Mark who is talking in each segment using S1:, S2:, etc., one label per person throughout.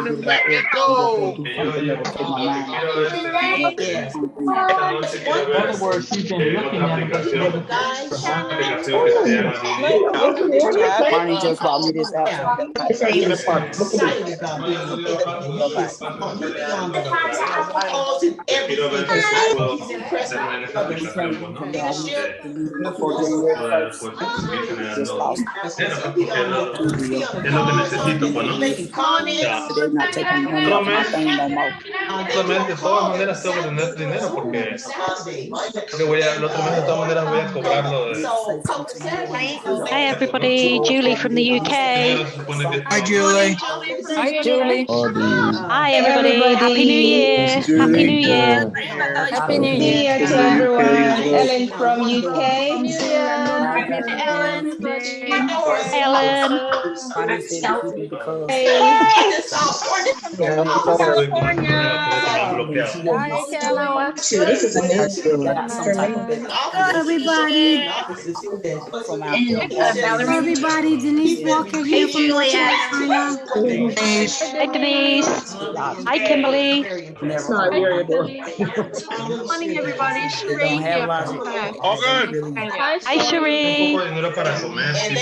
S1: morning, Black Retro.
S2: In other words, she's been looking at him, but she hasn't
S3: Barney just bought me this app.
S1: Es lo que necesito, pues, ¿no?
S3: They're not taking money off my thing no more.
S1: Solamente, de todas maneras, tengo que tener dinero porque el otro mes de todas maneras voy a cobrarlo de...
S4: Hi everybody, Julie from the UK.
S1: Hi Julie.
S4: Hi Julie. Hi everybody. Happy New Year. Happy New Year.
S5: Happy New Year to everyone. Ellen from UK.
S4: Ellen. Ellen.
S5: This is a new
S6: everybody. Everybody, Denise Walker here from North Carolina.
S4: Hi Denise. Hi Kimberly.
S5: morning, everybody. Sheree here.
S1: All good.
S4: Hi Cherie.
S1: Dinero para comer, sí,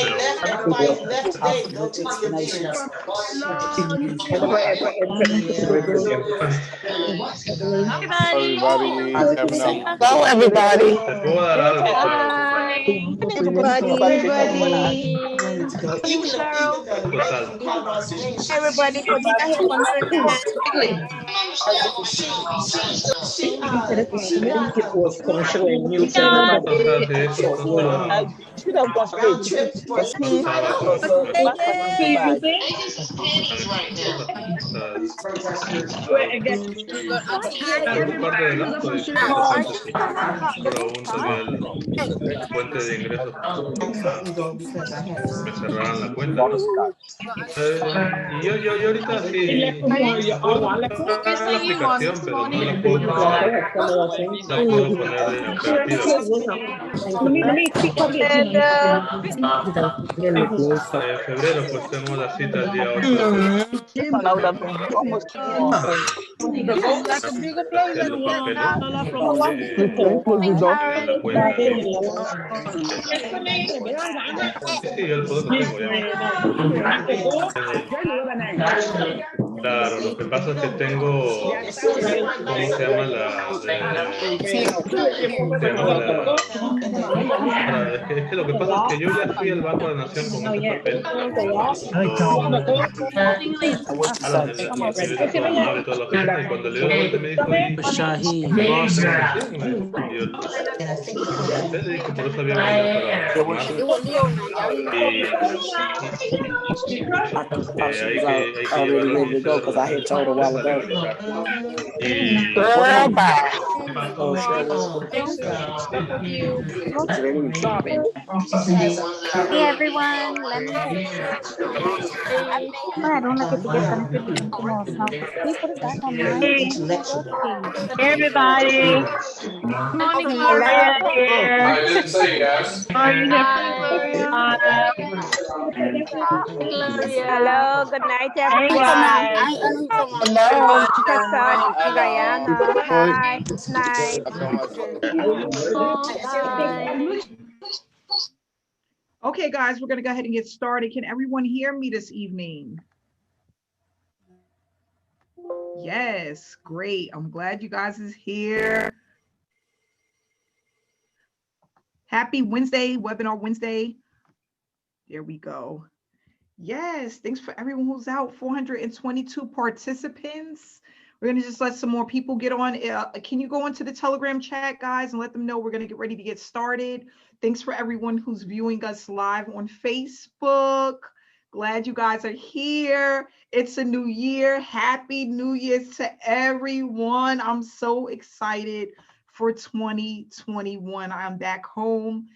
S3: Hello, everybody.
S1: te puedo dar algo,
S5: Everybody, Cosita here from
S1: fuente de ingresos me cerraran la cuenta, ¿no? Y yo ahorita sí puedo la aplicación, pero no la puedo poner de en febrero pues tenemos la cita el día 8 Sí, yo el poder lo tengo ya. Claro, lo que pasa es que tengo, ¿cómo se llama es que lo que pasa es que yo ya fui al Banco de Nación con ese papel. Y cuando le dio la vuelta me dijo, le dije, por eso había venido
S3: Because I had told a while ago.
S6: Hey everyone, let me
S4: Everybody.
S5: morning,
S4: Gloria here.
S1: I didn't say yes.
S5: Hello, good night, everyone. Hello, Texas, Guyana. Hi, good night.
S7: Okay, guys, we're going to go ahead and get started. Can everyone hear me this evening? Yes, great. I'm glad you guys is here. Happy Wednesday, Webinar Wednesday. There we go. Yes, thanks for everyone who's out. 422 participants. We're going to just let some more people get on. Can you go into the Telegram chat, guys, and let them know we're going to get ready to get started. Thanks for everyone who's viewing us live on Facebook. Glad you guys are here. It's a new year. Happy New Year to everyone. I'm so excited for 2021. I'm back home.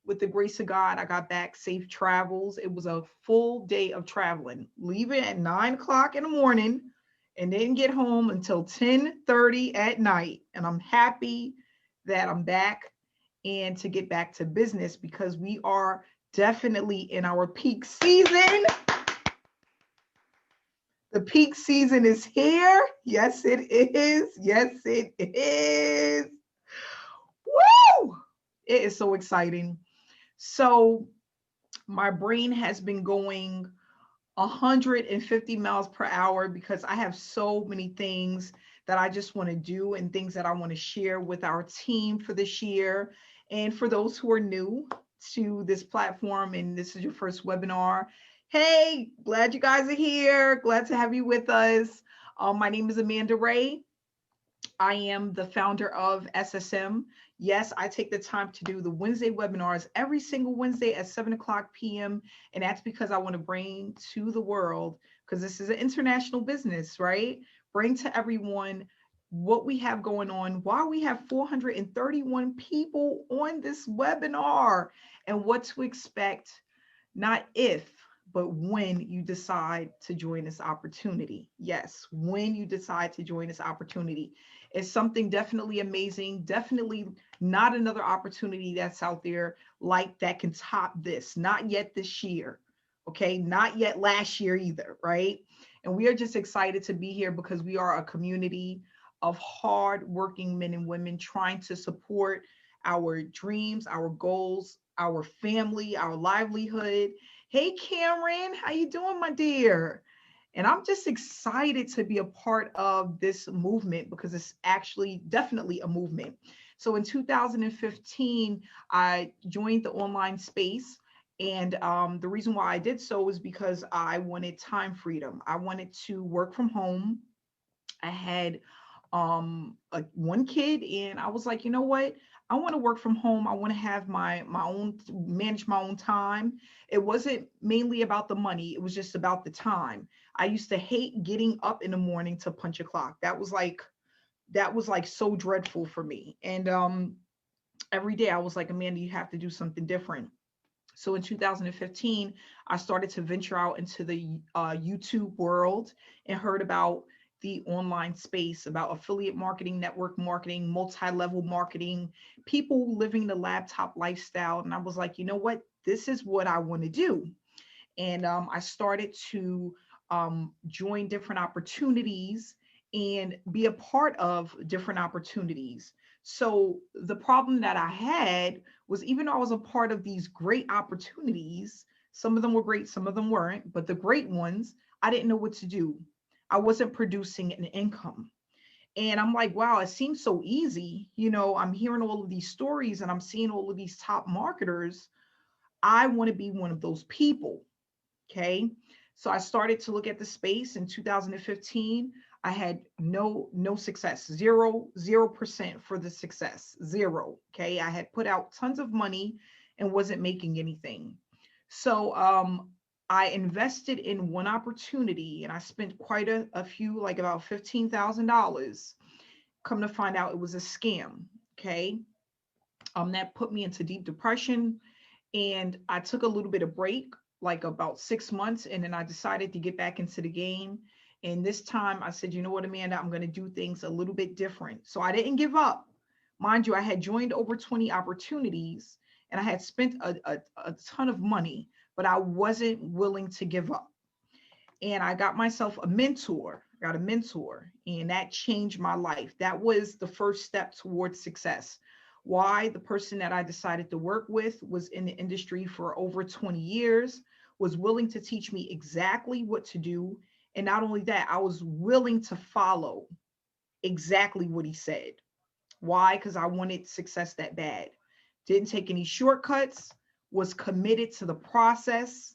S7: With the grace of God, I got back safe travels. It was a full day of traveling, leaving at 9 o'clock in the morning and didn't get home until 10:30 at night. And I'm happy that I'm back and to get back to business because we are definitely in our peak season. The peak season is here. Yes, it is. Yes, it is. Woo! It is so exciting. So my brain has been going 150 miles per hour because I have so many things that I just want to do and things that I want to share with our team for this year. And for those who are new to this platform and this is your first webinar, hey, glad you guys are here. Glad to have you with us. My name is Amanda Wray. I am the founder of SSM. Yes, I take the time to do the Wednesday webinars every single Wednesday at 7:00 p.m. And that's because I want to bring to the world, because this is an international business, right? Bring to everyone what we have going on, why we have 431 people on this webinar, and what to expect, not if, but when you decide to join this opportunity. Yes, when you decide to join this opportunity. It's something definitely amazing, definitely not another opportunity that's out there like that can top this, not yet this year, okay? Not yet last year either, right? And we are just excited to be here because we are a community of hardworking men and women trying to support our dreams, our goals, our family, our livelihood. Hey, Cameron, how you doing, my dear? And I'm just excited to be a part of this movement because it's actually definitely a movement. So in 2015, I joined the online space. And the reason why I did so was because I wanted time freedom. I wanted to work from home. I had one kid and I was like, you know what? I want to work from home. I want to have my own, manage my own time. It wasn't mainly about the money. It was just about the time. I used to hate getting up in the morning to punch a clock. That was like so dreadful for me. And every day I was like, Amanda, you have to do something different. So in 2015, I started to venture out into the YouTube world and heard about the online space, about affiliate marketing, network marketing, multi-level marketing, people living the laptop lifestyle. And I was like, you know what? This is what I want to do. And I started to join different opportunities and be a part of different opportunities. So the problem that I had was, even though I was a part of these great opportunities, some of them were great, some of them weren't, but the great ones, I didn't know what to do. I wasn't producing an income. And I'm like, wow, it seems so easy. You know, I'm hearing all of these stories and I'm seeing all of these top marketers. I want to be one of those people. Okay. So I started to look at the space in 2015. I had no success, 0% for the success, zero. Okay. I had put out tons of money and wasn't making anything. So I invested in one opportunity and I spent quite a few, like about $15,000. Come to find out it was a scam. Okay. That put me into deep depression. And I took a little bit of break, like about 6 months. And then I decided to get back into the game. And this time I said, you know what, Amanda, I'm going to do things a little bit different. So I didn't give up. Mind you, I had joined over 20 opportunities and I had spent a ton of money, but I wasn't willing to give up. And I got myself a mentor, and that changed my life. That was the first step towards success. Why? The person that I decided to work with was in the industry for over 20 years, was willing to teach me exactly what to do. And not only that, I was willing to follow exactly what he said. Why? Because I wanted success that bad. Didn't take any shortcuts, was committed to the process.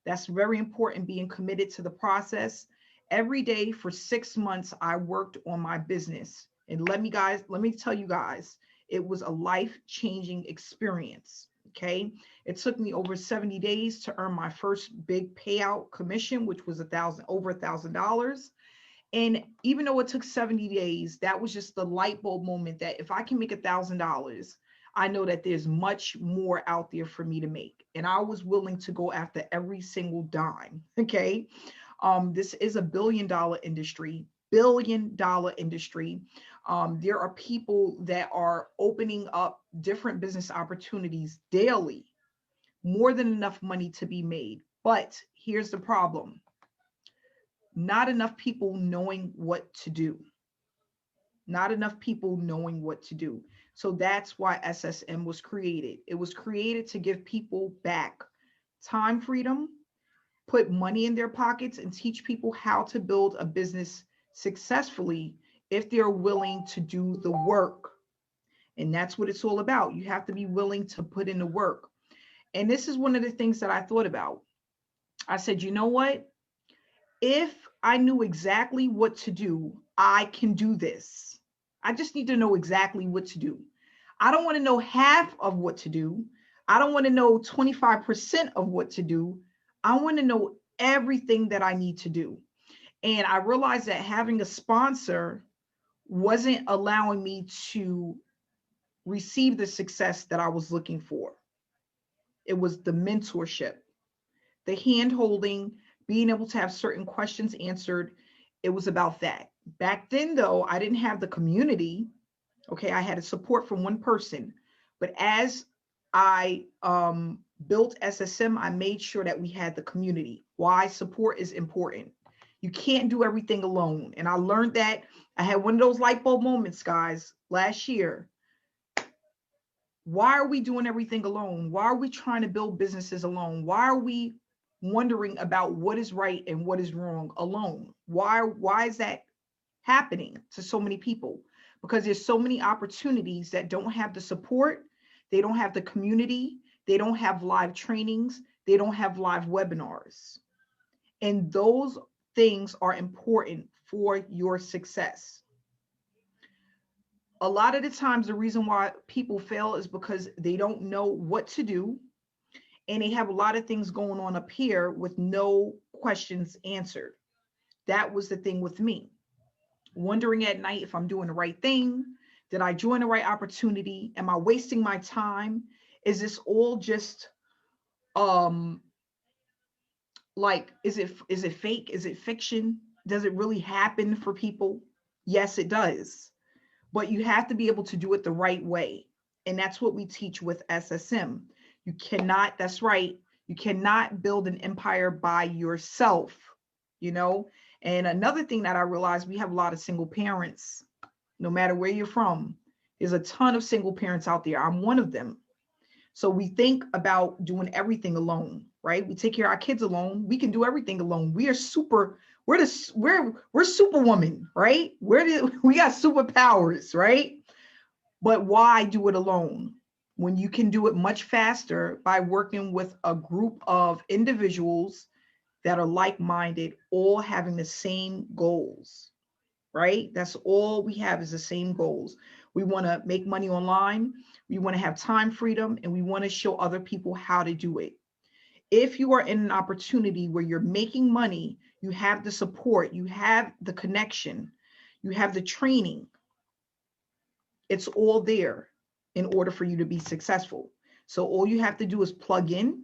S7: That's very important, being committed to the process. Every day for 6 months, I worked on my business. And let me tell you guys, it was a life-changing experience. Okay. It took me over 70 days to earn my first big payout commission, which was over $1,000. And even though it took 70 days, that was just the light bulb moment that if I can make $1,000, I know that there's much more out there for me to make. And I was willing to go after every single dime. Okay. This is a billion-dollar industry. There are people that are opening up different business opportunities daily, more than enough money to be made. But here's the problem. not enough people knowing what to do. Not enough people knowing what to do. So that's why SSM was created. It was created to give people back time freedom, put money in their pockets, and teach people how to build a business successfully if they're willing to do the work. And that's what it's all about. You have to be willing to put in the work. And this is one of the things that I thought about. I said, you know what? If I knew exactly what to do, I can do this. I just need to know exactly what to do. I don't want to know half of what to do. I don't want to know 25% of what to do. I want to know everything that I need to do. And I realized that having a sponsor wasn't allowing me to receive the success that I was looking for. It was the mentorship, the hand-holding, being able to have certain questions answered. It was about that. Back then, though, I didn't have the community. Okay, I had a support from one person. But as I built SSM, I made sure that we had the community. Why? Support is important. You can't do everything alone. And I learned that. I had one of those light bulb moments, guys, last year. Why are we doing everything alone? Why are we trying to build businesses alone? Why are we wondering about what is right and what is wrong alone? Why is that happening to so many people? Because there's so many opportunities that don't have the support. They don't have the community. They don't have live trainings. They don't have live webinars. And those things are important for your success. A lot of the times, the reason why people fail is because they don't know what to do. And they have a lot of things going on up here with no questions answered. That was the thing with me. Wondering at night if I'm doing the right thing. Did I join the right opportunity? Am I wasting my time? Is this all just like, is it fake? Is it fiction? Does it really happen for people? Yes, it does. But you have to be able to do it the right way. And that's what we teach with SSM. You cannot, that's right, you cannot build an empire by yourself, you know? And another thing that I realized, we have a lot of single parents, no matter where you're from. There's a ton of single parents out there. I'm one of them. So we think about doing everything alone, right? We take care of our kids alone. We can do everything alone. We're superwoman, right? We got superpowers, right? But why do it alone when you can do it much faster by working with a group of individuals that are like-minded, all having the same goals, right? That's all we have, is the same goals. We want to make money online. We want to have time freedom, and we want to show other people how to do it. If you are in an opportunity where you're making money, you have the support, you have the connection, you have the training. It's all there in order for you to be successful. So all you have to do is plug in,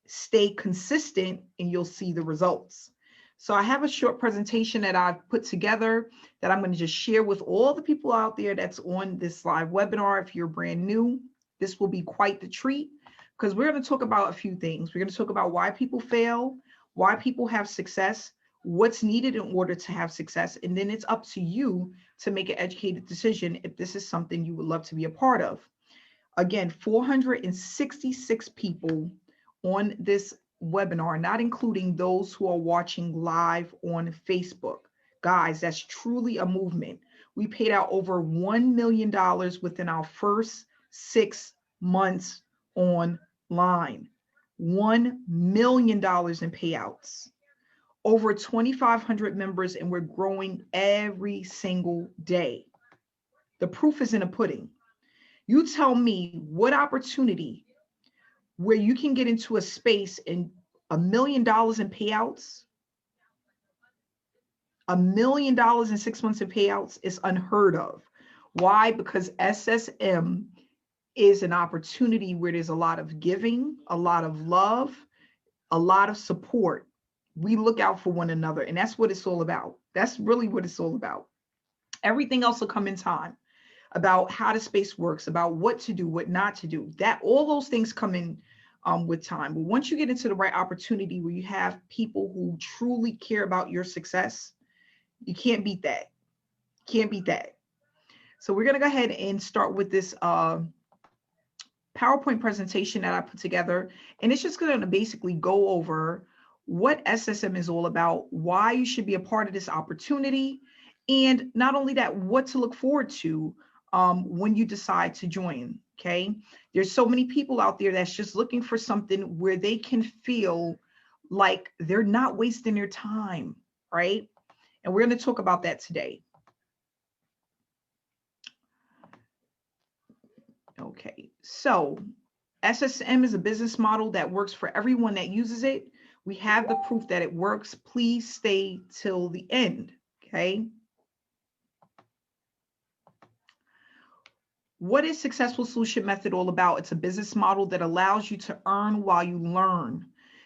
S7: stay consistent, and you'll see the results. So I have a short presentation that I've put together that I'm going to just share with all the people out there that's on this live webinar. If you're brand new, this will be quite the treat, because we're going to talk about a few things. We're going to talk about why people fail, why people have success, what's needed in order to have success. And then it's up to you to make an educated decision if this is something you would love to be a part of. Again, 466 people on this webinar, not including those who are watching live on Facebook. Guys, that's truly a movement. We paid out over $1 million within our first 6 months online. $1 million in payouts. Over 2,500 members, and we're growing every single day. The proof is in the pudding. You tell me what opportunity where you can get into a space and $1 million in payouts, $1 million in 6 months of payouts is unheard of. Why? Because SSM is an opportunity where there's a lot of giving, a lot of love, a lot of support. We look out for one another, and that's what it's all about. That's really what it's all about. Everything else will come in time, about how the space works, about what to do, what not to do. That all those things come in with time. But once you get into the right opportunity where you have people who truly care about your success, you can't beat that. Can't beat that. So we're going to go ahead and start with this PowerPoint presentation that I put together. And it's just going to basically go over what SSM is all about, why you should be a part of this opportunity, and not only that, what to look forward to when you decide to join, okay? There's so many people out there that's just looking for something where they can feel like they're not wasting their time, right? And we're going to talk about that today. Okay, so SSM is a business model that works for everyone that uses it. We have the proof that it works. Please stay till the end, okay? What is Successful Solution Method all about? It's a business model that allows you to earn while you learn.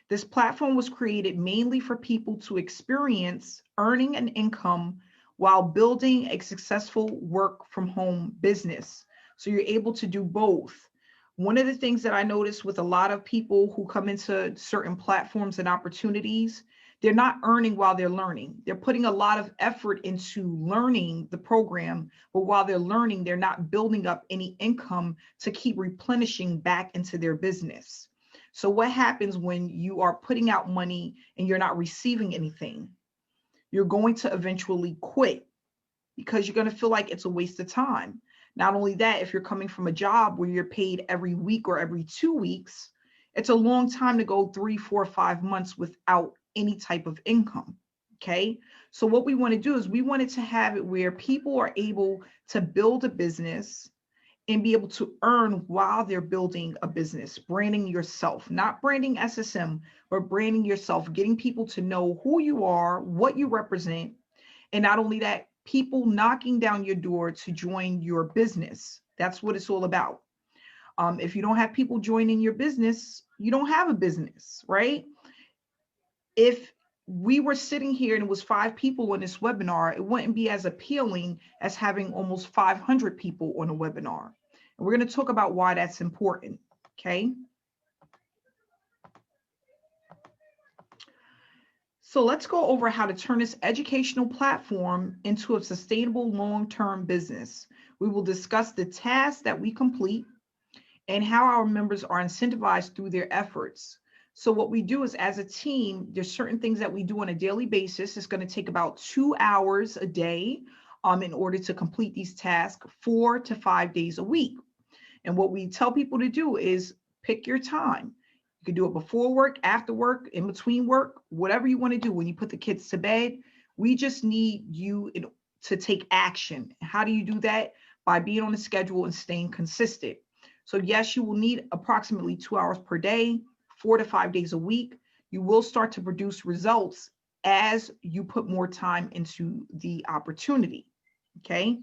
S7: This platform was created mainly for people to experience earning an income while building a successful work from home business. So you're able to do both. One of the things that I noticed with a lot of people who come into certain platforms and opportunities, they're not earning while they're learning. They're putting a lot of effort into learning the program, but while they're learning, they're not building up any income to keep replenishing back into their business. So what happens when you are putting out money and you're not receiving anything? You're going to eventually quit because you're going to feel like it's a waste of time. Not only that, if you're coming from a job where you're paid every week or every 2 weeks, it's a long time to go 3, 4, 5 months without any type of income, okay? So what we want to do is we wanted to have it where people are able to build a business and be able to earn while they're building a business, branding yourself, not branding SSM, but branding yourself, getting people to know who you are, what you represent, and not only that, people knocking down your door to join your business. That's what it's all about. If you don't have people joining your business, you don't have a business, right? If we were sitting here and it was 5 people on this webinar, it wouldn't be as appealing as having almost 500 people on a webinar. And we're going to talk about why that's important, okay? So let's go over how to turn this educational platform into a sustainable long-term business. We will discuss the tasks that we complete and how our members are incentivized through their efforts. So what we do is, as a team, there's certain things that we do on a daily basis. It's going to take about 2 hours a day in order to complete these tasks 4 to 5 days a week. And what we tell people to do is pick your time. You can do it before work, after work, in between work, whatever you want to do. When you put the kids to bed, we just need you to take action. How do you do that? By being on a schedule and staying consistent. So yes, you will need approximately 2 hours per day, 4 to 5 days a week. You will start to produce results as you put more time into the opportunity, okay?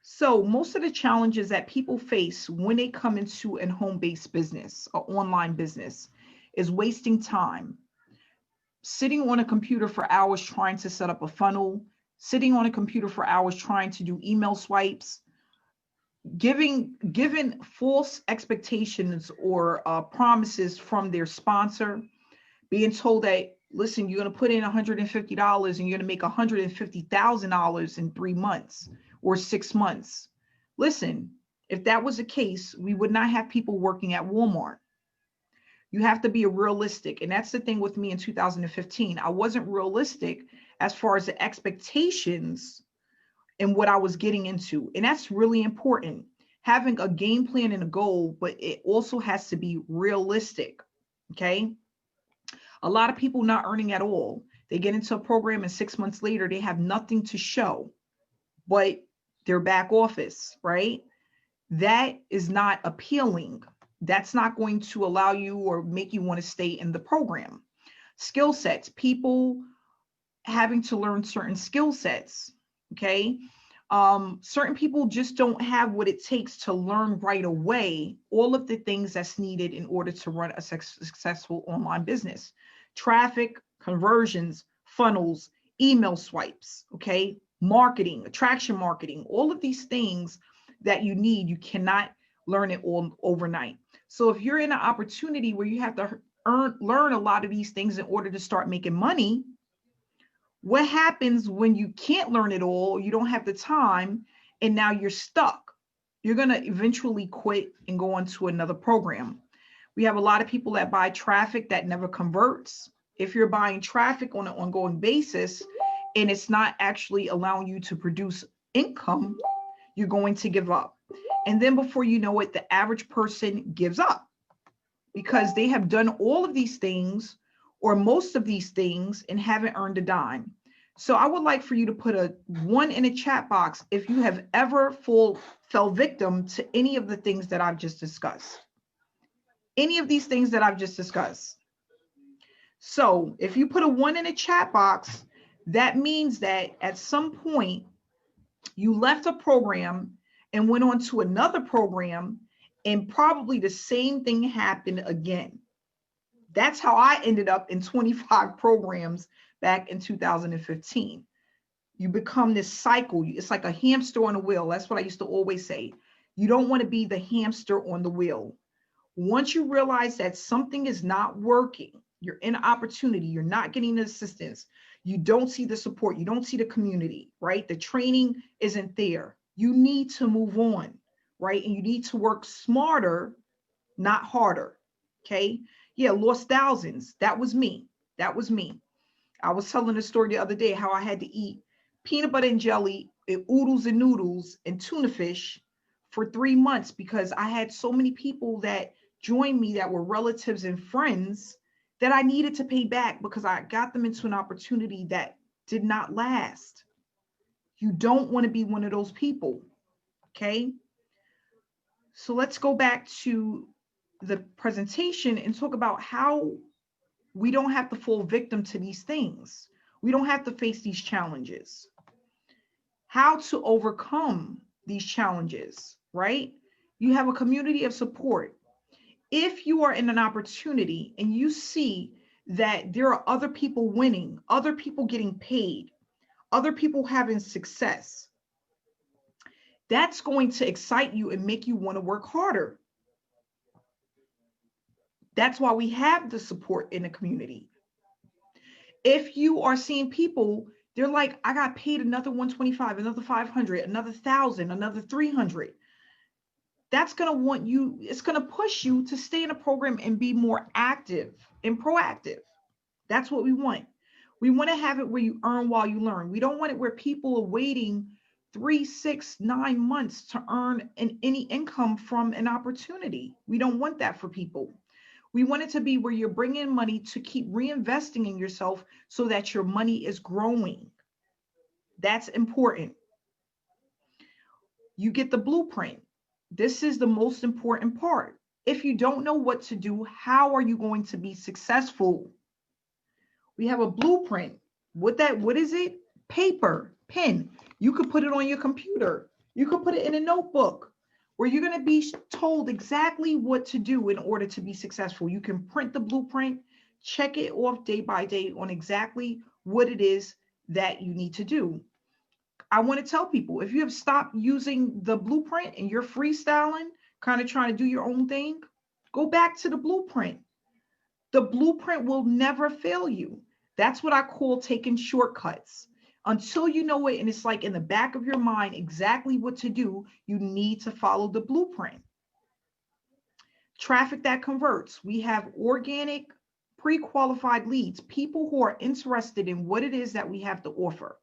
S7: So most of the challenges that people face when they come into a home-based business or online business is wasting time, sitting on a computer for hours trying to set up a funnel, sitting on a computer for hours trying to do email swipes, given false expectations or promises from their sponsor, being told that, listen, you're going to put in $150 and you're going to make $150,000 in 3 months or 6 months. Listen, if that was the case, we would not have people working at Walmart. You have to be realistic. And that's the thing with me in 2015. I wasn't realistic as far as the expectations and what I was getting into. And that's really important. Having a game plan and a goal, but it also has to be realistic, okay? A lot of people not earning at all. They get into a program and 6 months later, they have nothing to show, but their back office, right? That is not appealing. That's not going to allow you or make you want to stay in the program. Skill sets, people having to learn certain skill sets, okay? Certain people just don't have what it takes to learn right away all of the things that's needed in order to run a successful online business. Traffic, conversions, funnels, email swipes, okay? Marketing, attraction marketing, all of these things that you need, you cannot learn it all overnight. So if you're in an opportunity where you have to learn a lot of these things in order to start making money, what happens when you can't learn it all? You don't have the time, and now you're stuck. You're going to eventually quit and go on to another program. We have a lot of people that buy traffic that never converts. If you're buying traffic on an ongoing basis and it's not actually allowing you to produce income, you're going to give up. And then before you know it, the average person gives up because they have done all of these things or most of these things and haven't earned a dime. So I would like for you to put a 1 in a chat box if you have ever fell victim to any of the things that I've just discussed. Any of these things that I've just discussed. So if you put a 1 in a chat box, that means that at some point you left a program and went on to another program and probably the same thing happened again. That's how I ended up in 25 programs back in 2015. You become this cycle. It's like a hamster on a wheel. That's what I used to always say. You don't want to be the hamster on the wheel. Once you realize that something is not working, you're in opportunity, you're not getting the assistance, you don't see the support, you don't see the community, right? The training isn't there. You need to move on, right? And you need to work smarter, not harder, okay? Yeah, lost thousands. That was me. That was me. I was telling a story the other day how I had to eat peanut butter and jelly and oodles and noodles and tuna fish for 3 months because I had so many people that joined me that were relatives and friends that I needed to pay back because I got them into an opportunity that did not last. You don't want to be one of those people, okay? So let's go back to the presentation and talk about how we don't have to fall victim to these things. We don't have to face these challenges. How to overcome these challenges, right? You have a community of support. If you are in an opportunity and you see that there are other people winning, other people getting paid, other people having success, that's going to excite you and make you want to work harder. That's why we have the support in the community. If you are seeing people, they're like, I got paid another 125, another 500, another 1,000, another 300. That's going to want you, it's going to push you to stay in a program and be more active and proactive. That's what we want. We want to have it where you earn while you learn. We don't want it where people are waiting 3, 6, 9 months to earn any income from an opportunity. We don't want that for people. We want it to be where you're bringing money to keep reinvesting in yourself so that your money is growing. That's important. You get the blueprint. This is the most important part. If you don't know what to do, how are you going to be successful? We have a blueprint. What is it? Paper, pen. You could put it on your computer. You could put it in a notebook where you're going to be told exactly what to do in order to be successful. You can print the blueprint, check it off day by day on exactly what it is that you need to do. I want to tell people, if you have stopped using the blueprint and you're freestyling, kind of trying to do your own thing, go back to the blueprint. The blueprint will never fail you. That's what I call taking shortcuts. Until you know it and it's like in the back of your mind exactly what to do, you need to follow the blueprint. Traffic that converts. We have organic, pre-qualified leads, people who are interested in what it is that we have to offer.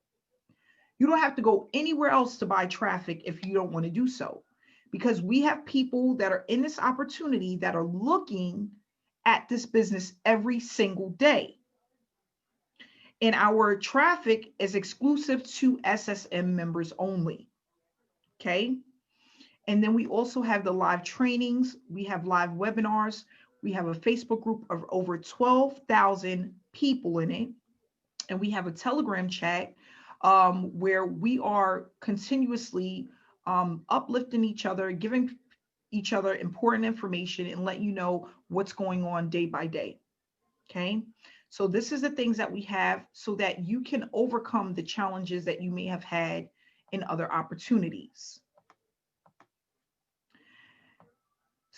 S7: You don't have to go anywhere else to buy traffic if you don't want to do so, because we have people that are in this opportunity that are looking at this business every single day. And our traffic is exclusive to SSM members only, okay? And then we also have the live trainings. We have live webinars. We have a Facebook group of over 12,000 people in it. And we have a Telegram chat where we are continuously uplifting each other, giving each other important information and let you know what's going on day by day, okay? So this is the things that we have so that you can overcome the challenges that you may have had in other opportunities.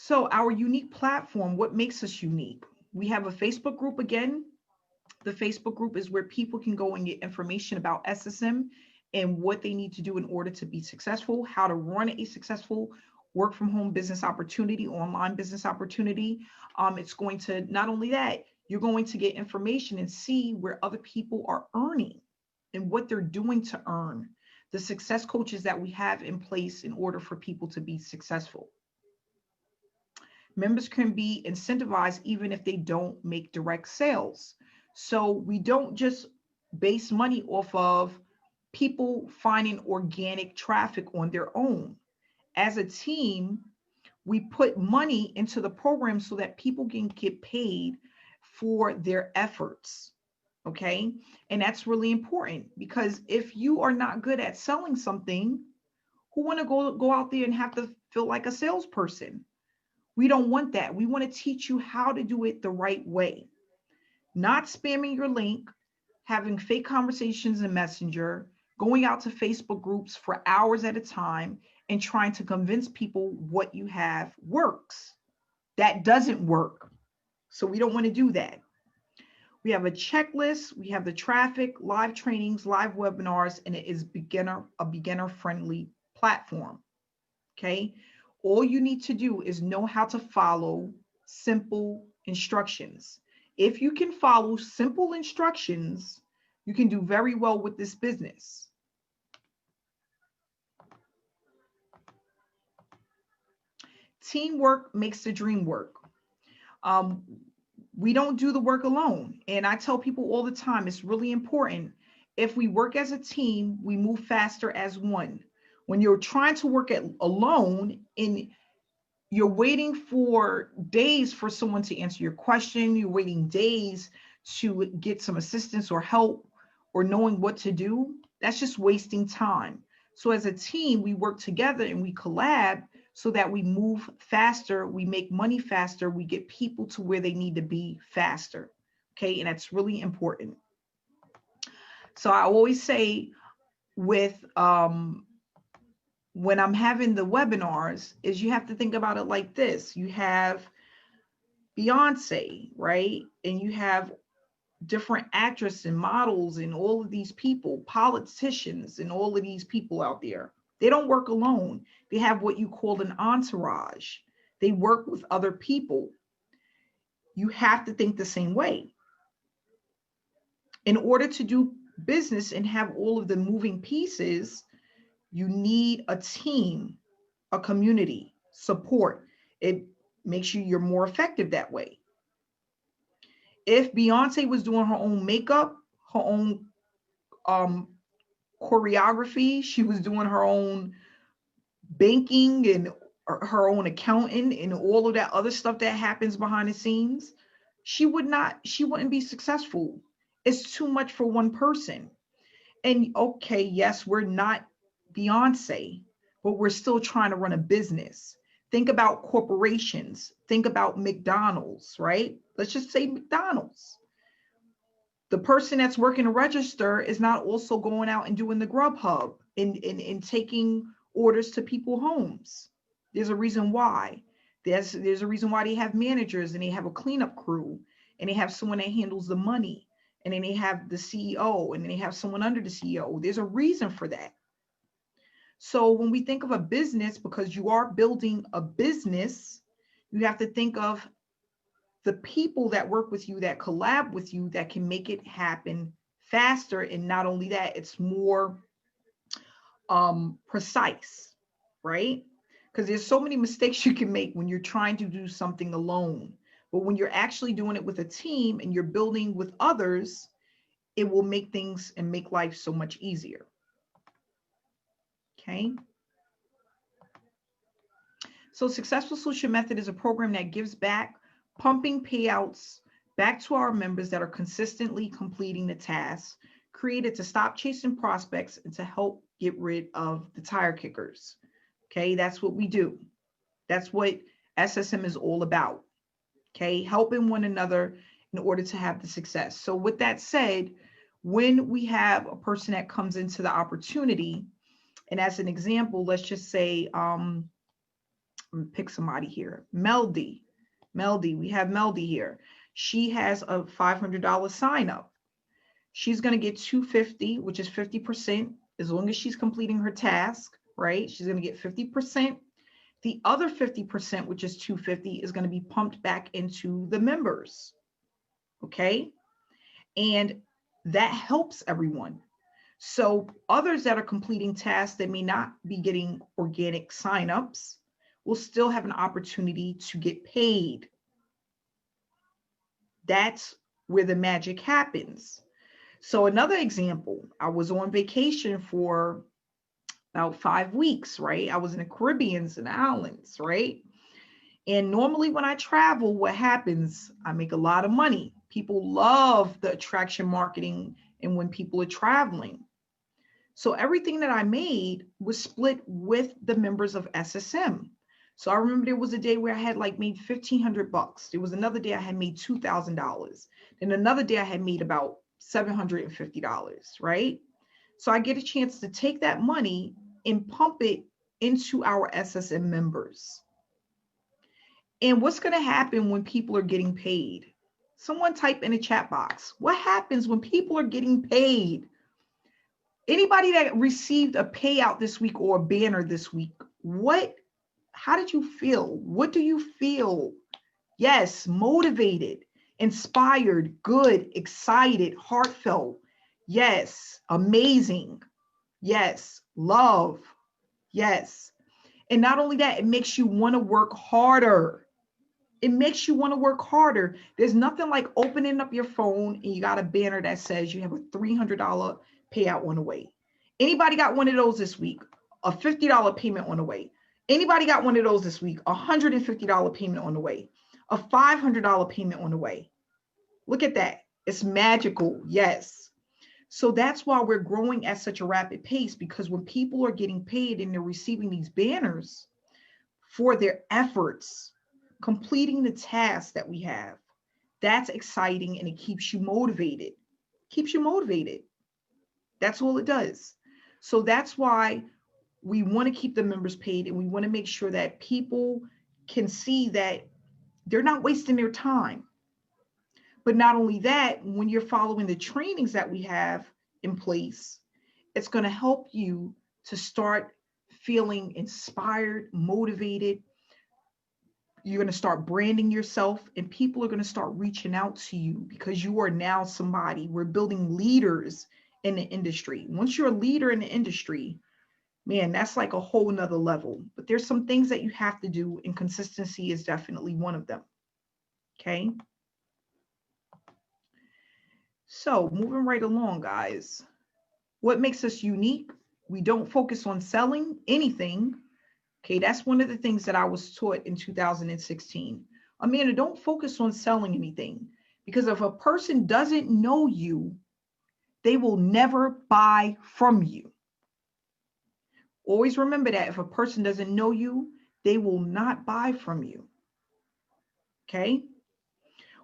S7: So our unique platform, what makes us unique? We have a Facebook group again. The Facebook group is where people can go and get information about SSM and what they need to do in order to be successful, how to run a successful work from home business opportunity, online business opportunity. It's going to, not only that, you're going to get information and see where other people are earning and what they're doing to earn, the success coaches that we have in place in order for people to be successful. Members can be incentivized even if they don't make direct sales. So we don't just base money off of people finding organic traffic on their own. As a team, we put money into the program so that people can get paid for their efforts. Okay. And that's really important, because if you are not good at selling something, who want to go out there and have to feel like a salesperson? We don't want that. We want to teach you how to do it the right way, not spamming your link, having fake conversations in Messenger, going out to Facebook groups for hours at a time and trying to convince people what you have works. That doesn't work. So we don't want to do that. We have a checklist, we have the traffic, live trainings, live webinars, and it is a beginner-friendly platform. Okay. All you need to do is know how to follow simple instructions. If you can follow simple instructions, you can do very well with this business. Teamwork makes the dream work. We don't do the work alone. And I tell people all the time, it's really important. If we work as a team, we move faster as one. When you're trying to work alone and you're waiting for days for someone to answer your question, you're waiting days to get some assistance or help or knowing what to do, that's just wasting time. So as a team, we work together and we collab so that we move faster, we make money faster, we get people to where they need to be faster. Okay, and that's really important. So I always say with when I'm having the webinars is you have to think about it like this. You have Beyonce, right? And you have different actresses and models and all of these people, politicians and all of these people out there. They don't work alone. They have what you call an entourage. They work with other people. You have to think the same way. In order to do business and have all of the moving pieces, you need a team, a community, support. It makes you're more effective that way. If Beyonce was doing her own makeup, her own choreography, she was doing her own banking and her own accounting and all of that other stuff that happens behind the scenes, she wouldn't be successful. It's too much for one person. And okay, yes, we're not Beyonce, but we're still trying to run a business. Think about corporations. Think about McDonald's, right? Let's just say McDonald's. The person that's working to register is not also going out and doing the Grubhub and taking orders to people's homes. There's a reason why. There's a reason why they have managers and they have a cleanup crew and they have someone that handles the money and then they have the CEO and then they have someone under the CEO. There's a reason for that. So when we think of a business, because you are building a business, you have to think of the people that work with you, that collab with you, that can make it happen faster. And not only that, it's more precise, right? Because there's so many mistakes you can make when you're trying to do something alone. But when you're actually doing it with a team and you're building with others, it will make things and make life so much easier. Okay. So Successful Solution Method is a program that gives back, pumping payouts back to our members that are consistently completing the tasks, created to stop chasing prospects and to help get rid of the tire kickers. Okay, that's what we do. That's what SSM is all about. Okay, helping one another in order to have the success. So with that said, when we have a person that comes into the opportunity, and as an example, let's just say I'm gonna pick somebody here. Meldy, we have Meldy here. She has a $500 sign up. She's gonna get $250, which is 50%, as long as she's completing her task, right? She's gonna get 50%. The other 50%, which is $250, is gonna be pumped back into the members, okay? And that helps everyone. So others that are completing tasks that may not be getting organic signups will still have an opportunity to get paid. That's where the magic happens. So another example, I was on vacation for about 5 weeks, right? I was in the Caribbean and the islands, right? And normally when I travel, what happens? I make a lot of money. People love the attraction marketing and when people are traveling. So everything that I made was split with the members of SSM. So I remember there was a day where I had like made $1,500. There was another day I had made $2,000. Then another day I had made about $750, right? So I get a chance to take that money and pump it into our SSM members. And what's going to happen when people are getting paid? Someone type in the chat box. What happens when people are getting paid? Anybody that received a payout this week or a banner this week, how did you feel? What do you feel? Yes, motivated, inspired, good, excited, heartfelt. Yes, amazing. Yes, love. Yes. And not only that, it makes you want to work harder. It makes you want to work harder. There's nothing like opening up your phone and you got a banner that says you have a $300 payout on the way. Anybody got one of those this week? A $50 payment on the way. Anybody got one of those this week? A $150 payment on the way. A $500 payment on the way. Look at that. It's magical. Yes. So that's why we're growing at such a rapid pace, because when people are getting paid and they're receiving these banners for their efforts, completing the tasks that we have, that's exciting and it keeps you motivated. Keeps you motivated. That's all it does. So that's why we want to keep the members paid, and we want to make sure that people can see that they're not wasting their time. But not only that, when you're following the trainings that we have in place, it's going to help you to start feeling inspired, motivated. You're going to start branding yourself, and people are going to start reaching out to you because you are now somebody. We're building leaders in the industry. Once you're a leader in the industry, man, that's like a whole nother level. But there's some things that you have to do, and consistency is definitely one of them. Okay. So moving right along, guys. What makes us unique? We don't focus on selling anything. Okay, that's one of the things that I was taught in 2016. Amanda, don't focus on selling anything, because if a person doesn't know you, they will never buy from you. Always remember that. If a person doesn't know you, they will not buy from you. Okay?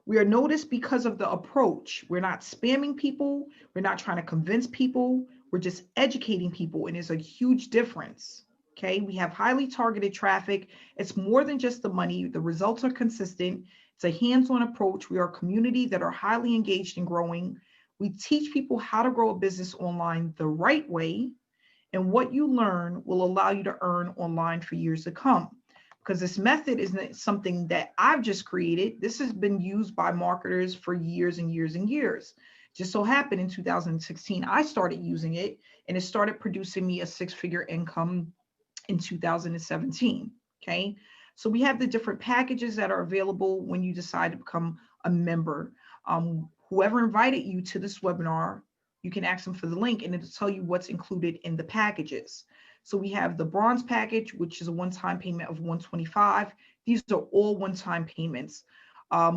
S7: We are noticed because of the approach. We're not spamming people. We're not trying to convince people. We're just educating people, and there's a huge difference. Okay, we have highly targeted traffic. It's more than just the money. The results are consistent. It's a hands-on approach. We are a community that are highly engaged and growing. We teach people how to grow a business online the right way, and what you learn will allow you to earn online for years to come. Because this method isn't something that I've just created. This has been used by marketers for years and years and years. Just so happened in 2016, I started using it, and it started producing me a six-figure income in 2017. Okay, so we have the different packages that are available when you decide to become a member. Whoever invited you to this webinar, you can ask them for the link, and it'll tell you what's included in the packages. So we have the bronze package, which is a one-time payment of $125. These are all one-time payments.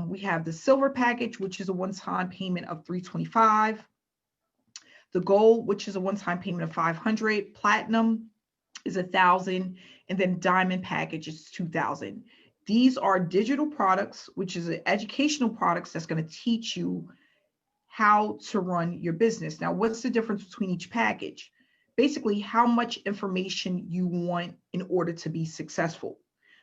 S7: We have the silver package, which is a one-time payment of $325. The gold, which is a one-time payment of $500. Platinum is $1,000, and then diamond package is $2,000. These are digital products, which is an educational products that's going to teach you how to run your business. Now, what's the difference between each package? Basically, how much information you want in order to be successful.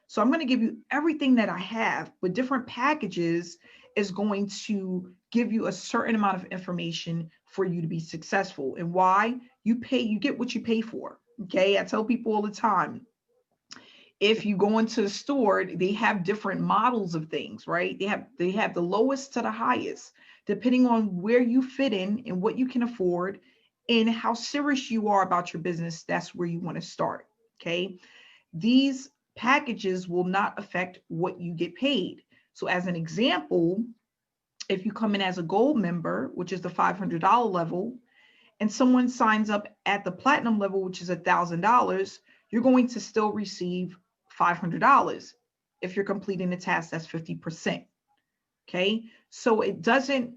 S7: So I'm going to give you everything that I have, but different packages is going to give you a certain amount of information for you to be successful. And why? You get what you pay for. Okay. I tell people all the time, if you go into the store, they have different models of things, right? They have the lowest to the highest, depending on where you fit in and what you can afford and how serious you are about your business. That's where you want to start. Okay. These packages will not affect what you get paid. So as an example, if you come in as a gold member, which is the $500 level, and someone signs up at the platinum level, which is $1,000, you're going to still receive $500. If you're completing the task, that's 50%. Okay. So it doesn't,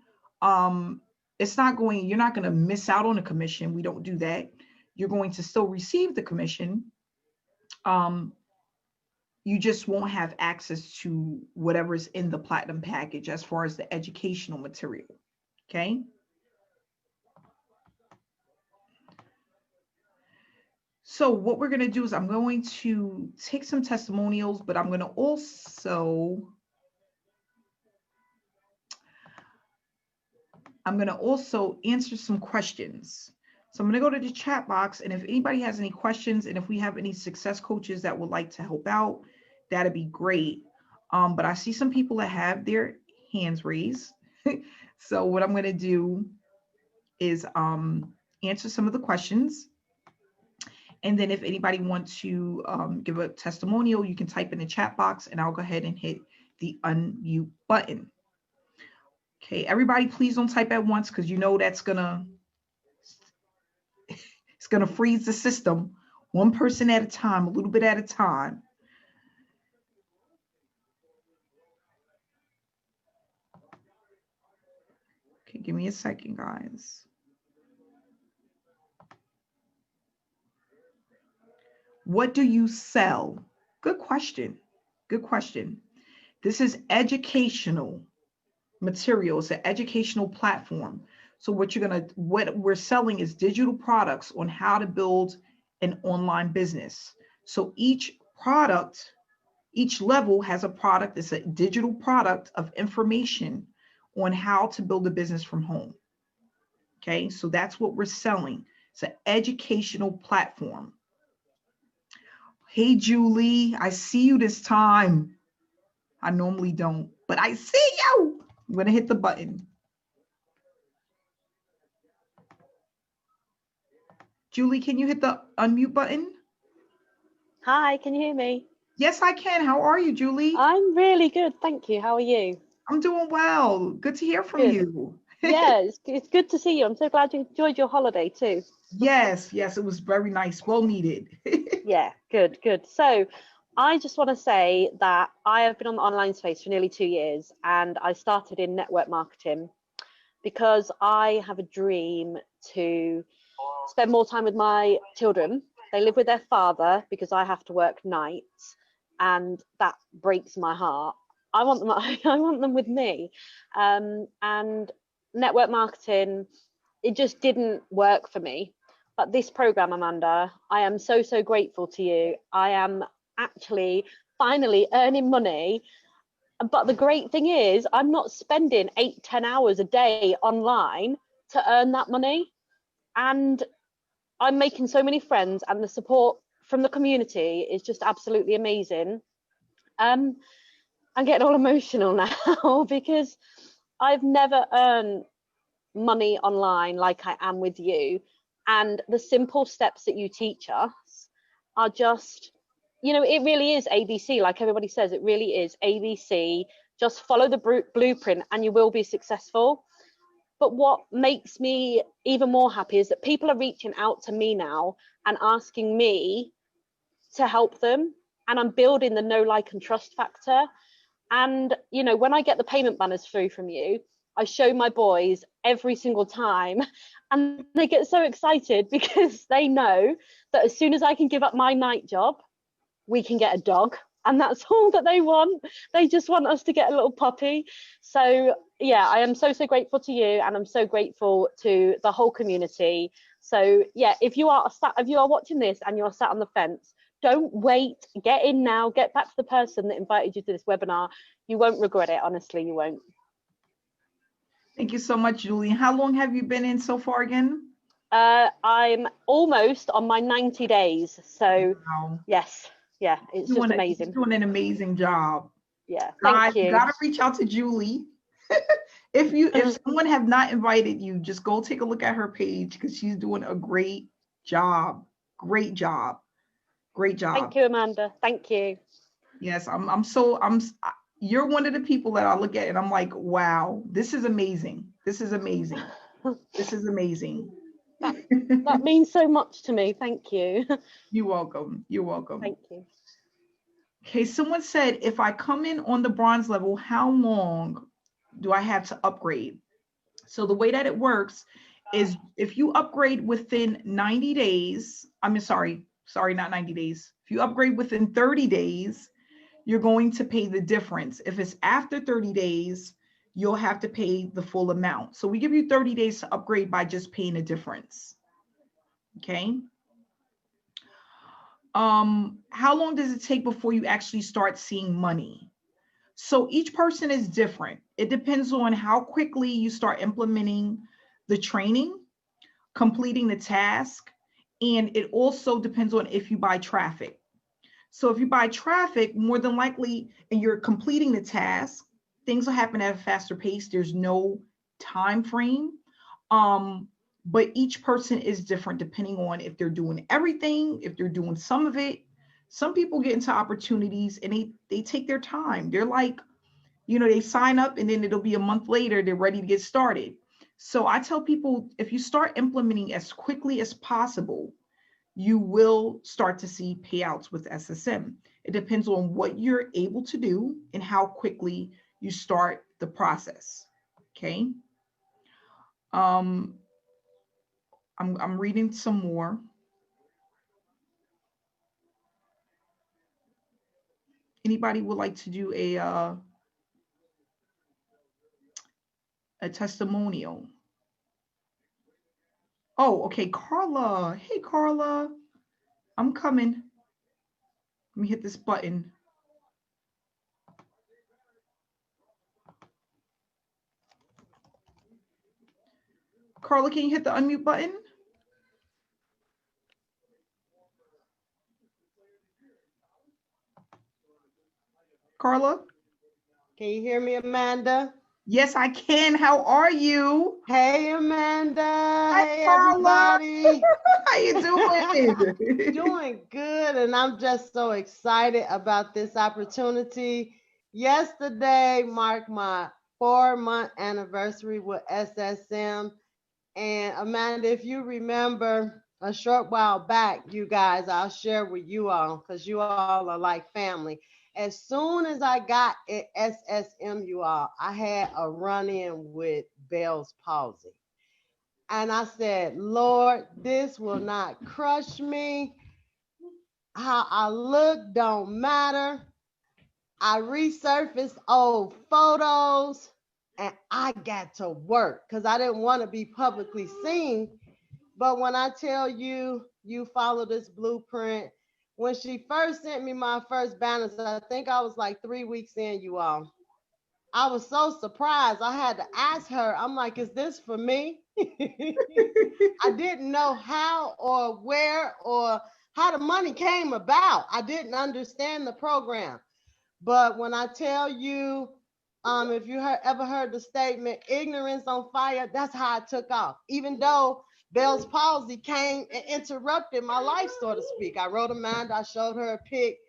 S7: it's not going, you're not going to miss out on a commission. We don't do that. You're going to still receive the commission. You just won't have access to whatever's in the platinum package as far as the educational material. Okay. So what we're going to do is I'm going to take some testimonials, but I'm going to also answer some questions. So I'm going to go to the chat box, and if anybody has any questions, and if we have any success coaches that would like to help out, that'd be great. But I see some people that have their hands raised. So what I'm going to do is answer some of the questions. And then if anybody wants to give a testimonial, you can type in the chat box and I'll go ahead and hit the unmute button. Okay, everybody, please don't type at once because you know that's it's gonna freeze the system. One person at a time, a little bit at a time. Okay, give me a second, guys. What do you sell? Good question. Good question. This is educational material. It's an educational platform. So what we're selling is digital products on how to build an online business. So each product, each level has a product. It's a digital product of information on how to build a business from home. Okay, so that's what we're selling. It's an educational platform. Hey, Julie, I see you this time. I normally don't, but I see you. I'm going to hit the button. Julie, can you hit the unmute button?
S4: Hi, can you hear me?
S7: Yes, I can. How are you, Julie?
S4: I'm really good, thank you. How are you?
S7: I'm doing well. Good to hear from you.
S4: Yeah, it's good to see you. I'm so glad you enjoyed your holiday too.
S7: Yes, it was very nice. Well needed.
S4: Yeah, good. So I just want to say that I have been on the online space for nearly 2 years, and I started in network marketing because I have a dream to spend more time with my children. They live with their father because I have to work nights, and that breaks my heart. I want them with me. And network marketing, it just didn't work for me. But this program, Amanda, I am so grateful to you. I am actually finally earning money. But the great thing is I'm not spending 8-10 hours a day online to earn that money. And I'm making so many friends, and the support from the community is just absolutely amazing. I'm getting all emotional now because I've never earned money online like I am with you. And the simple steps that you teach us are just, it really is ABC. Like everybody says, it really is ABC. Just follow the blueprint and you will be successful. But what makes me even more happy is that people are reaching out to me now and asking me to help them. And I'm building the know, like, and trust factor. And, when I get the payment banners through from you, I show my boys every single time, and they get so excited because they know that as soon as I can give up my night job, we can get a dog. And that's all that they want. They just want us to get a little puppy. So yeah, I am so grateful to you, and I'm so grateful to the whole community. So yeah, if you are watching this and you're sat on the fence, don't wait. Get in now. Get back to the person that invited you to this webinar. You won't regret it. Honestly, you won't.
S7: Thank you so much, Julie. How long have you been in so far again?
S4: I'm almost on my 90 days. So
S7: wow.
S4: yes, yeah, it's just amazing.
S7: You're doing an amazing job.
S4: Yeah, thank you.
S7: You gotta reach out to Julie. If someone have not invited you, just go take a look at her page because she's doing a great job. Great job. Great job.
S4: Thank you, Amanda. Thank you.
S7: Yes, you're one of the people that I look at and I'm like, wow, this is amazing. This is amazing. This is amazing.
S4: That means so much to me. Thank you.
S7: You're welcome. You're welcome.
S4: Thank you.
S7: Okay, someone said, if I come in on the bronze level, how long do I have to upgrade? So the way that it works is if you upgrade within 90 days, sorry, not 90 days. If you upgrade within 30 days, you're going to pay the difference. If it's after 30 days, you'll have to pay the full amount. So we give you 30 days to upgrade by just paying the difference. Okay. How long does it take before you actually start seeing money? So each person is different. It depends on how quickly you start implementing the training, completing the task, and it also depends on if you buy traffic. So if you buy traffic, more than likely, and you're completing the task, things will happen at a faster pace. There's no time frame. But each person is different depending on if they're doing everything, if they're doing some of it. Some people get into opportunities and they take their time. They're like, they sign up and then it'll be a month later, they're ready to get started. So I tell people, if you start implementing as quickly as possible, you will start to see payouts with SSM. It depends on what you're able to do and how quickly you start the process. Okay. I'm reading some more. Anybody would like to do a testimonial? Oh, okay, Carla. Hey, Carla. I'm coming. Let me hit this button. Carla, can you hit the unmute button? Carla?
S8: Can you hear me, Amanda?
S7: Yes, I can. How are you?
S8: Hey, Amanda.
S7: Hi,
S8: hey,
S7: Carla.
S8: everybody.
S7: How you doing?
S8: Doing good, and I'm just so excited about this opportunity. Yesterday marked my 4-month anniversary with SSM. And Amanda, if you remember a short while back, you guys, I'll share with you all because you all are like family. As soon as I got at SSM, you all, I had a run-in with Bell's palsy. And I said, Lord, this will not crush me. How I look don't matter. I resurfaced old photos and I got to work because I didn't want to be publicly seen. But when I tell you, you follow this blueprint, when she first sent me my first banners, I think I was like 3 weeks in, you all. I was so surprised. I had to ask her, I'm like, is this for me? I didn't know how or where or how the money came about. I didn't understand the program. But when I tell you, if you ever heard the statement, ignorance on fire, that's how I took off. Even though Bell's palsy came and interrupted my life, so to speak. I wrote Amanda, I showed her a pic.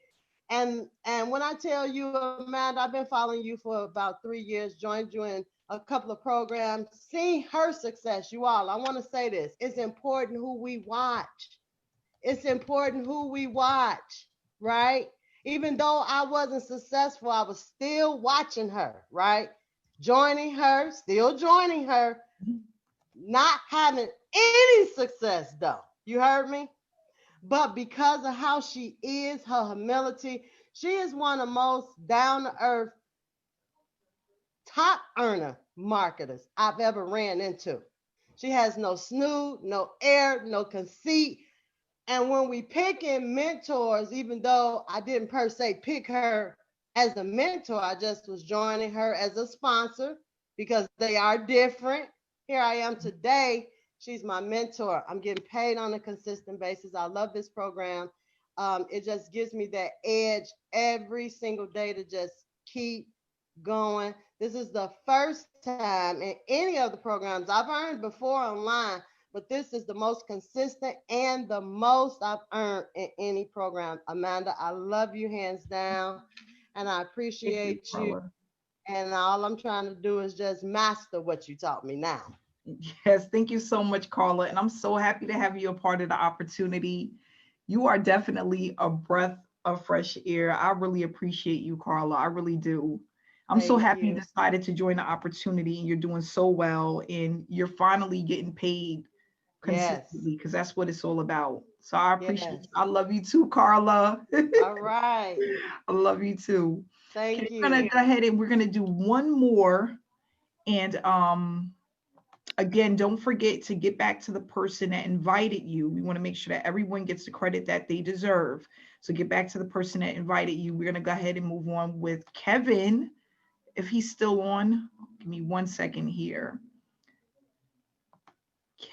S8: And when I tell you, Amanda, I've been following you for about 3 years, joined you in a couple of programs, seeing her success, you all, I want to say this, it's important who we watch. It's important who we watch, right? Even though I wasn't successful, I was still watching her, right? Joining her, still joining her, not having any success though. You heard me? But because of how she is, her humility, she is one of the most down-to-earth, top earner marketers I've ever ran into. She has no snoot, no air, no conceit. And when we picking mentors, even though I didn't per se pick her as a mentor, I just was joining her as a sponsor because they are different. Here I am today. She's my mentor. I'm getting paid on a consistent basis. I love this program. It just gives me that edge every single day to just keep going. This is the first time in any of the programs I've earned before online, but this is the most consistent and the most I've earned in any program. Amanda, I love you hands down, and I appreciate you. And all I'm trying to do is just master what you taught me now.
S7: Yes, thank you so much, Carla. And I'm so happy to have you a part of the opportunity. You are definitely a breath of fresh air. I really appreciate you, Carla. I really do. I'm so happy you decided to join the opportunity, and you're doing so well, and you're finally getting paid consistently, because that's what it's all about. So I appreciate you. I love you too, Carla.
S8: All right.
S7: I love you too.
S8: Thank you.
S7: We're gonna go ahead and we're gonna do one more. And again, don't forget to get back to the person that invited you. We want to make sure that everyone gets the credit that they deserve. So get back to the person that invited you. We're gonna go ahead and move on with Kevin, if he's still on. Give me 1 second here.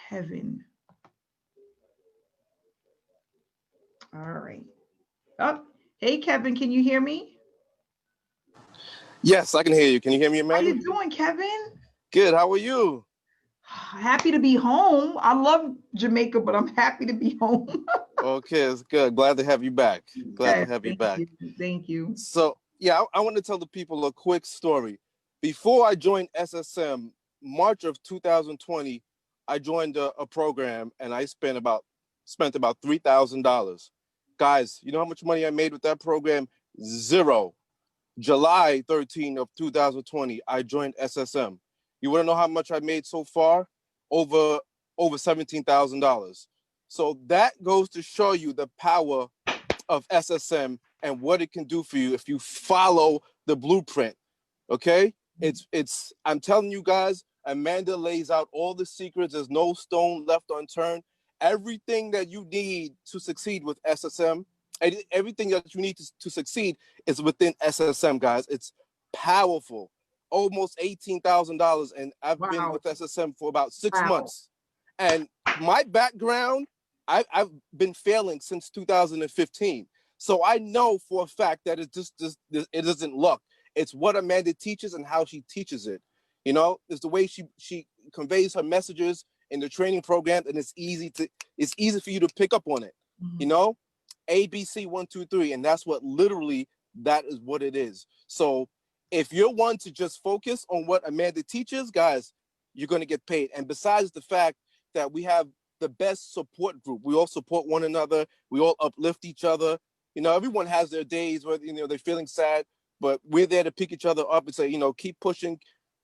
S7: Kevin. All right. Oh, hey, Kevin, can you hear me?
S9: Yes, I can hear you. Can you hear me, Amanda?
S7: How you doing, Kevin?
S9: Good. How are you?
S7: Happy to be home. I love Jamaica, but I'm happy to be home.
S9: Okay, it's good. Glad to have you back. Glad to have you back.
S7: Thank you.
S9: So, yeah, I want to tell the people a quick story. Before I joined SSM, March of 2020, I joined a program, and I spent about $3,000. Guys, you know how much money I made with that program? Zero. July 13 of 2020, I joined SSM. You want to know how much I made so far? Over $17,000. So that goes to show you the power of SSM and what it can do for you if you follow the blueprint. Okay? I'm telling you guys, Amanda lays out all the secrets. There's no stone left unturned. Everything that you need to succeed with SSM, everything that you need to succeed is within SSM, guys. It's powerful. Almost $18,000, and I've been with SSM for about 6 months. And my background, I've been failing since 2015. So I know for a fact that it isn't luck. It's what Amanda teaches and how she teaches it. You know, it's the way she conveys her messages in the training program, and it's easy for you to pick up on it. You know, ABC 1, 2, 3, and that's what that is what it is. So if you're one to just focus on what Amanda teaches, guys, you're going to get paid. And besides the fact that we have the best support group, we all support one another, we all uplift each other. You know, everyone has their days where, you know, they're feeling sad, but we're there to pick each other up and say, you know, keep pushing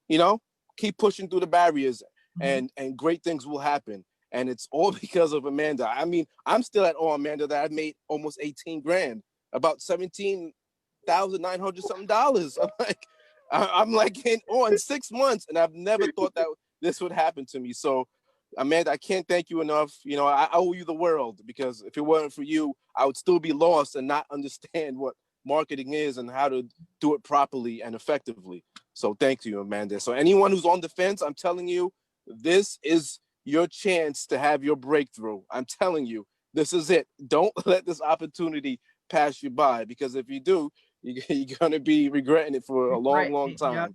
S9: through the barriers, and great things will happen. And it's all because of Amanda. I mean, I'm still at Amanda, that I made almost 18 grand, about $17,900 something dollars. I'm like in 6 months, and I've never thought that this would happen to me. So, Amanda, I can't thank you enough. You know, I owe you the world, because if it weren't for you, I would still be lost and not understand what marketing is and how to do it properly and effectively. So thank you, Amanda. So anyone who's on the fence, I'm telling you, this is your chance to have your breakthrough. I'm telling you, this is it. Don't let this opportunity pass you by, because if you do, you're going to be regretting it for a long, long time. Yeah.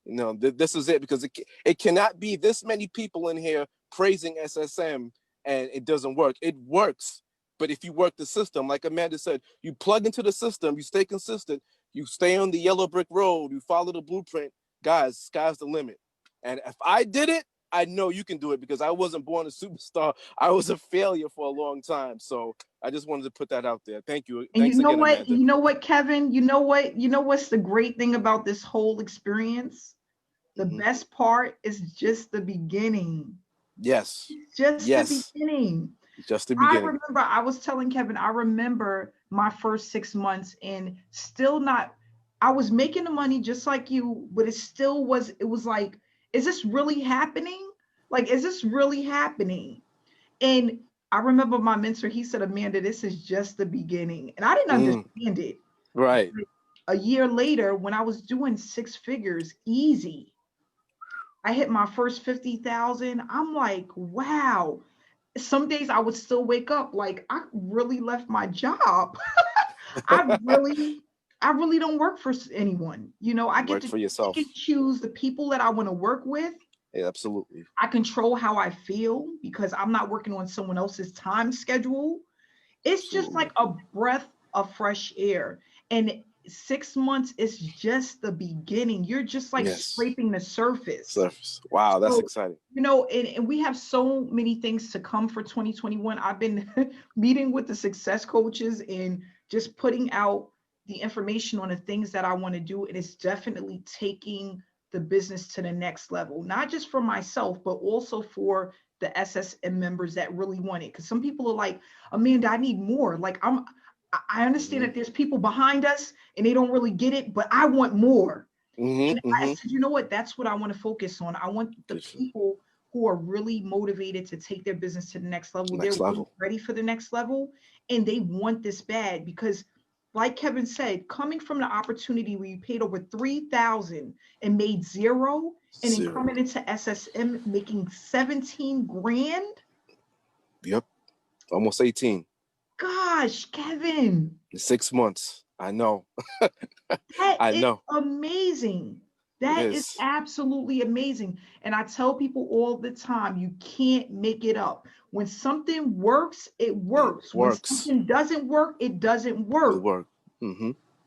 S9: You know, this is it, because it cannot be this many people in here praising SSM and it doesn't work. It works. But if you work the system, like Amanda said, you plug into the system, you stay consistent, you stay on the yellow brick road, you follow the blueprint, guys, sky's the limit. And if I did it, I know you can do it, because I wasn't born a superstar. I was a failure for a long time. So I just wanted to put that out there. Thank you.
S7: And you know what? Amanda. You know what, Kevin? You know what's the great thing about this whole experience? The best part is just the beginning.
S9: Yes.
S7: The beginning.
S9: Just the beginning.
S7: I remember, I was telling Kevin, I remember my first 6 months, and I was making the money just like you, but it was like, is this really happening? Like, is this really happening? And I remember my mentor, he said, Amanda, this is just the beginning. And I didn't understand it.
S9: Right.
S7: A year later, when I was doing 6 figures easy, I hit my first 50,000. I'm like, wow. Some days I would still wake up like I really left my job. I really don't work for anyone. You know, I get to
S9: for yourself.
S7: pick and choose the people that I want to work with.
S9: Yeah, absolutely.
S7: I control how I feel because I'm not working on someone else's time schedule. It's just like a breath of fresh air. And 6 months is just the beginning. You're just like scraping the surface.
S9: Wow, that's exciting.
S7: You know, and we have so many things to come for 2021. I've been meeting with the success coaches and just putting out the information on the things that I want to do. And it's definitely taking the business to the next level, not just for myself, but also for the SSM members that really want it. Because some people are like, Amanda, I need more. Like I understand that there's people behind us and they don't really get it, but I want more. And I said, you know what? That's what I want to focus on. I want the people who are really motivated to take their business to the next level. They're really ready for the next level and they want this bad because, like Kevin said, coming from the opportunity where you paid over $3,000 and made zero, and then coming into SSM making 17 grand.
S9: Yep, almost 18.
S7: Gosh, Kevin.
S9: 6 months. I know.
S7: I know. Amazing. That is absolutely amazing. And I tell people all the time, you can't make it up. When something works, it works. When something doesn't work, it doesn't work.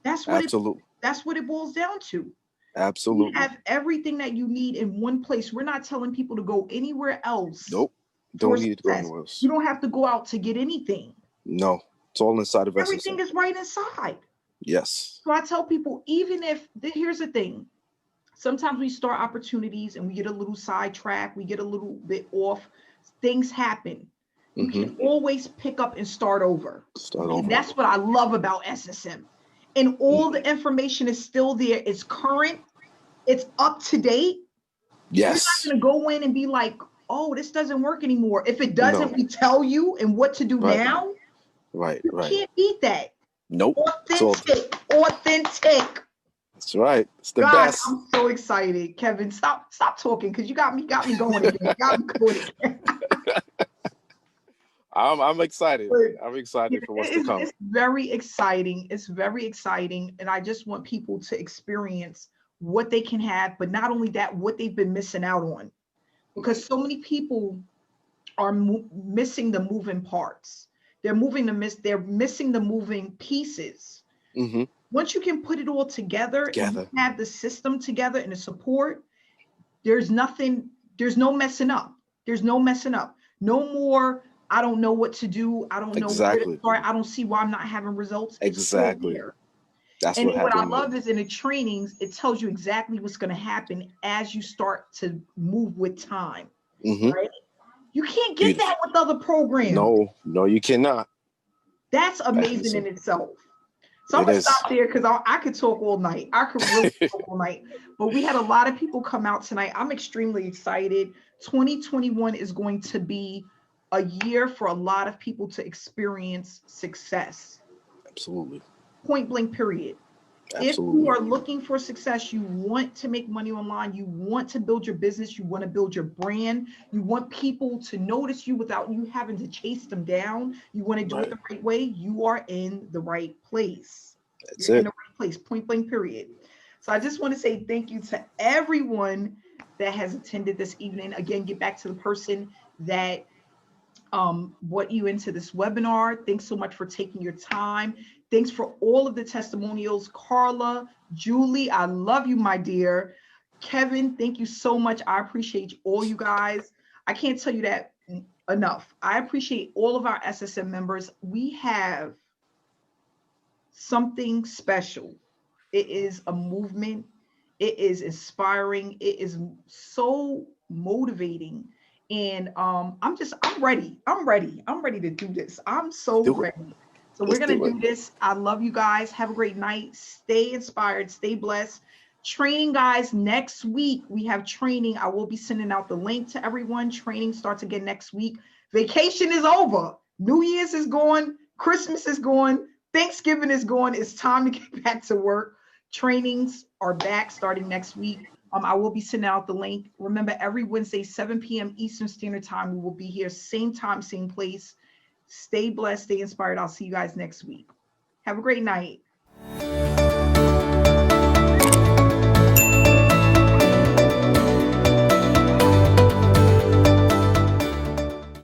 S7: That's what it boils down to.
S9: Absolutely.
S7: You have everything that you need in one place. We're not telling people to go anywhere else.
S9: Nope. Don't need to go anywhere else.
S7: You don't have to go out to get anything.
S9: No, it's all inside of SSM.
S7: Everything is right inside.
S9: Yes.
S7: So I tell people, even if, here's the thing, sometimes we start opportunities and we get a little sidetracked, we get a little bit off, things happen. You can always pick up and start over. And that's what I love about SSM. And all the information is still there. It's current. It's up to date.
S9: Yes.
S7: You're not going to go in and be like, oh, this doesn't work anymore. If it doesn't, we tell you and what to do now. You can't beat that.
S9: Nope.
S7: Authentic.
S9: That's right. It's the best.
S7: I'm so excited. Kevin, stop talking because you got me going again. You got me going again.
S9: I'm excited. I'm excited for what's to come.
S7: It's very exciting. It's very exciting. And I just want people to experience what they can have, but not only that, what they've been missing out on. Because so many people are missing the moving parts. They're missing the moving pieces. Once you can put it all together and you have the system together and the support, there's no messing up. There's no messing up. No more, I don't know what to do. I don't know where to start. I don't see why I'm not having results.
S9: Exactly. That's
S7: and what I love is in the trainings, it tells you exactly what's going to happen as you start to move with time. Right? You can't get that with other programs.
S9: No, you cannot.
S7: That's amazing in itself. So I'm going to stop there because I could talk all night. I could really talk all night. But we had a lot of people come out tonight. I'm extremely excited. 2021 is going to be a year for a lot of people to experience success.
S9: Absolutely.
S7: Point blank, period. Absolutely. If you are looking for success, you want to make money online, you want to build your business, you want to build your brand, you want people to notice you without you having to chase them down, you want to do it the right way, you are in the right place. You're in the right place, point blank, period. So I just want to say thank you to everyone that has attended this evening. Again, get back to the person that brought you into this webinar. Thanks so much for taking your time. Thanks for all of the testimonials. Carla, Julie, I love you, my dear. Kevin, thank you so much. I appreciate all you guys. I can't tell you that enough. I appreciate all of our SSM members. We have something special. It is a movement. It is inspiring. It is so motivating. And I'm ready. I'm ready to do this. I'm so ready. So we're going to do this. I love you guys. Have a great night. Stay inspired. Stay blessed. Training, guys, next week we have training. I will be sending out the link to everyone. Training starts again next week. Vacation is over. New Year's is gone. Christmas is gone. Thanksgiving is gone. It's time to get back to work. Trainings are back starting next week. I will be sending out the link. Remember, every Wednesday, 7 p.m. Eastern Standard Time, we will be here, same time, same place. Stay blessed, stay inspired. I'll see you guys next week. Have a great night.